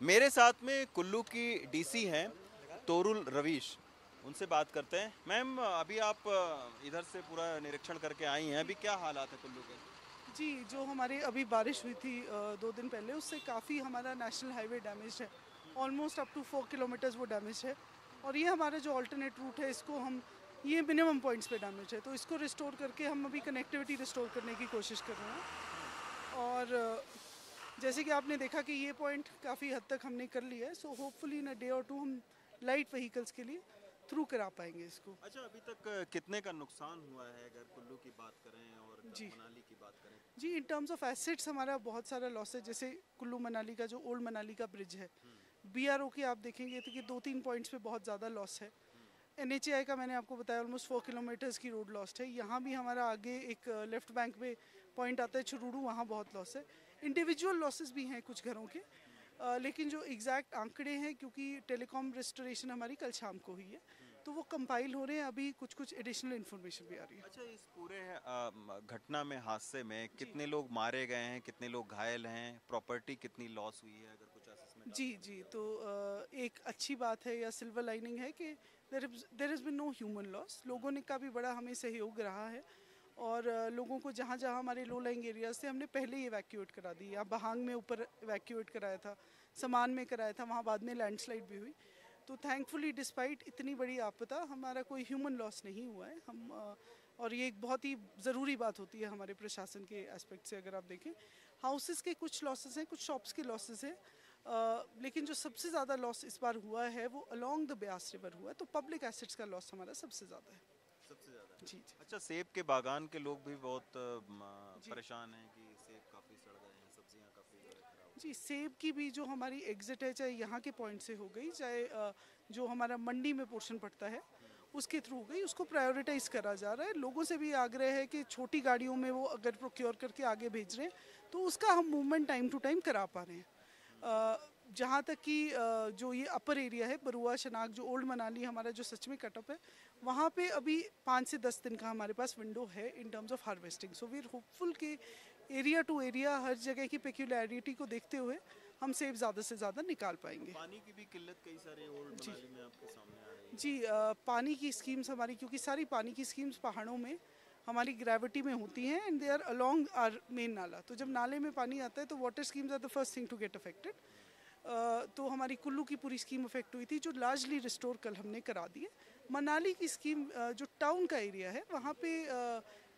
मेरे साथ में कुल्लू की डीसी हैं तोरुल रवीश। उनसे बात करते हैं। मैम, अभी आप इधर से पूरा निरीक्षण करके आई हैं, अभी क्या हालात है कुल्लू के? जी, जो हमारे अभी बारिश हुई थी 2 दिन पहले, उससे काफ़ी हमारा नेशनल हाईवे डैमेज है। ऑलमोस्ट अप टू 4 किलोमीटर्स वो डैमेज है। और ये हमारा जो अल्टरनेट रूट है, इसको हम ये मिनिमम पॉइंट्स पे डैमेज है, तो इसको रिस्टोर करके हम अभी कनेक्टिविटी रिस्टोर करने की कोशिश कर रहे हैं। और जैसे कि आपने देखा कि ये पॉइंट काफ़ी हद तक हमने कर लिया है, so hopefully in a day और टू हम लाइट व्हीकल्स के लिए थ्रू करा पाएंगे इसको। अच्छा, अभी तक कितने का नुकसान हुआ है अगर कुल्लू की बात करें और जी मनाली की बात करें? जी, इन टर्म्स ऑफ एसेट्स हमारा बहुत सारा लॉस है। जैसे कुल्लू मनाली का जो ओल्ड मनाली का ब्रिज है, बीआरओ की आप देखेंगे तो कि 2-3 पॉइंट्स पे बहुत ज़्यादा लॉस है। एनएचएआई का मैंने आपको बताया ऑलमोस्ट 4 किलोमीटर्स की रोड लॉस्ट है। यहाँ भी हमारा आगे एक लेफ्ट बैंक पे पॉइंट आता है चुरूडू, वहाँ बहुत लॉस है। इंडिविजुअल लॉसेस भी हैं कुछ घरों के, लेकिन जो एग्जैक्ट आंकड़े हैं, क्योंकि टेलीकॉम रेस्टोरेशन हमारी कल शाम को हुई है, तो वो कंपाइल हो रहे हैं। अभी कुछ कुछ एडिशनल इन्फॉर्मेशन भी आ रही है। अच्छा, इस पूरे घटना में, हादसे में जी कितने लोग मारे गए हैं, कितने लोग घायल हैं, प्रॉपर्टी कितनी लॉस हुई है, अगर कुछ असेसमेंट आप जी करना जी, तो चाहो? एक अच्छी बात है या सिल्वर लाइनिंग है कि there is been no human loss. लोगों ने का भी बड़ा हमें सहयोग रहा है। और लोगों को जहाँ जहाँ हमारे लो लाइंग एरियाज थे, हमने पहले ही इवैक्यूएट करा दी। या बहांग में ऊपर इवैक्यूएट कराया था, समान में कराया था, वहाँ बाद में लैंडस्लाइड भी हुई। तो थैंकफुली डिस्पाइट इतनी बड़ी आपदा, हमारा कोई ह्यूमन लॉस नहीं हुआ है। और ये एक बहुत ही ज़रूरी बात होती है हमारे प्रशासन के एस्पेक्ट से। अगर आप देखें, हाउसेस के कुछ लॉसेस हैं, कुछ शॉप्स के लॉसेस हैं, लेकिन जो सबसे ज़्यादा लॉस इस बार हुआ है वो अलोंग द ब्यास रिवर हुआ है। तो पब्लिक एसेट्स का लॉस हमारा सबसे ज़्यादा है। सबसे ज्यादा है। जी जी अच्छा, सेब के बागान के लोग भी बहुत जी परेशान हैं कि सेब काफी सड़ गए हैं, सब्जियां काफी जो है खराब हो जी, गई सेब की भी जो हमारी एग्जिट है, चाहे यहाँ के पॉइंट से हो गई, चाहे जो हमारा मंडी में पोर्शन पड़ता है उसके थ्रू हो गई, उसको प्रायोरिटाइज करा जा रहा है। लोगों से भी आग्रह है कि छोटी गाड़ियों में वो अगर प्रोक्योर करके आगे भेज रहे हैं, तो उसका हम मूवमेंट टाइम टू टाइम करा पा रहे हैं। जहाँ तक कि जो ये अपर एरिया है, बरुआ शनाक, जो ओल्ड मनाली हमारा जो सच में कटअप है, वहाँ पे अभी 5 से 10 दिन का हमारे पास विंडो है in terms of harvesting. So we are hopeful कि एरिया टू एरिया हर जगह की पेक्यूलैरिटी को देखते हुए हम सेब ज़्यादा से ज़्यादा निकाल पाएंगे। पानी की भी किल्लत कई सारे ओल्ड जी मनाली में आपके सामने आ रही जी, है। पानी की स्कीम्स हमारी, क्योंकि सारी पानी की स्कीम्स पहाड़ों में हमारी ग्रेविटी में होती हैं and they are along our main नाला। तो जब नाले में पानी आता है तो water schemes are the first thing to get affected. तो हमारी कुल्लू की पूरी स्कीम अफेक्ट हुई थी, जो लार्जली रिस्टोर कल हमने करा दी है। मनाली की स्कीम जो टाउन का एरिया है, वहाँ पे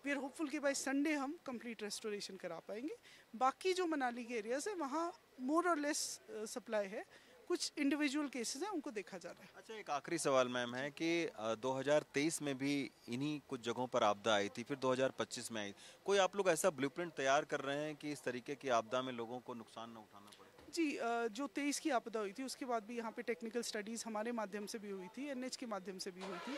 वी आर होपफुल कि बाय संडे हम कंप्लीट रेस्टोरेशन करा पाएंगे। बाकी जो मनाली के एरियाज है, वहाँ मोर और लेस सप्लाई है। कुछ इंडिविजुअल केसेस हैं, उनको देखा जा रहा है। अच्छा, एक आखिरी सवाल मैम है कि 2023 में भी इन्हीं कुछ जगहों पर आपदा आई थी, फिर 2025 में आई। कोई आप लोग ऐसा ब्लूप्रिंट तैयार कर रहे हैं कि इस तरीके की आपदा में लोगों को नुकसान न उठाना पड़े? जी, जो 23 की आपदा हुई थी उसके बाद भी यहाँ पे टेक्निकल स्टडीज़ हमारे माध्यम से भी हुई थी, एनएच के माध्यम से भी हुई थी।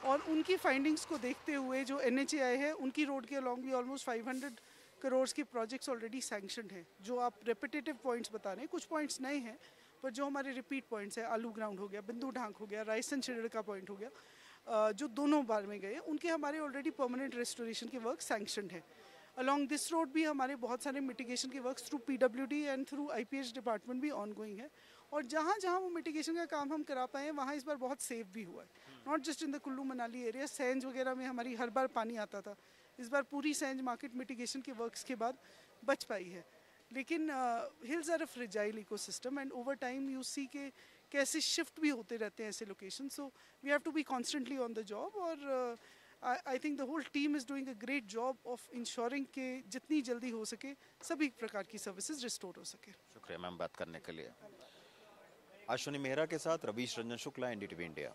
और उनकी फाइंडिंग्स को देखते हुए जो एनएचएआई है, उनकी रोड के अलॉन्ग भी ऑलमोस्ट 500 करोड़ के प्रोजेक्ट्स ऑलरेडी सैंक्शनड हैं। जो आप रेपिटेटिव पॉइंट्स बता रहे हैं, कुछ पॉइंट्स नए हैं, पर जो हमारे रिपीट पॉइंट्स हैं, आलू ग्राउंड हो गया, बिंदु ढांक हो गया, रायसन शिरड़ का पॉइंट हो गया, जो दोनों बार में गए, उनके हमारे ऑलरेडी परमानेंट रेस्टोरेशन के वर्क सैंक्शनड है। अलॉन्ग दिस रोड भी हमारे बहुत सारे मिटिगेशन के works through PWD and through IPH department भी ऑन गोइंग है। और जहाँ जहाँ वो मिटिगेशन का काम हम करा पाए हैं, वहाँ इस बार बहुत सेफ भी हुआ है। Not just in the Kullu Manali area, Sainz वगैरह में हमारी हर बार पानी आता था, इस बार पूरी सेंज मार्केट मिटिगेशन के वर्क्स के बाद बच पाई है। लेकिन hills are a fragile ecosystem and over time you see के कैसे शिफ्ट भी होते रहते हैं ऐसे location. So we have to be constantly on the job. और I think the whole team is doing a great job of ensuring कि जितनी जल्दी हो सके सभी प्रकार की सर्विसेज रिस्टोर हो सके। शुक्रिया मैम बात करने के लिए। अश्विनी मेहरा के साथ रवीश रंजन शुक्ला, एनडीटीवी इंडिया।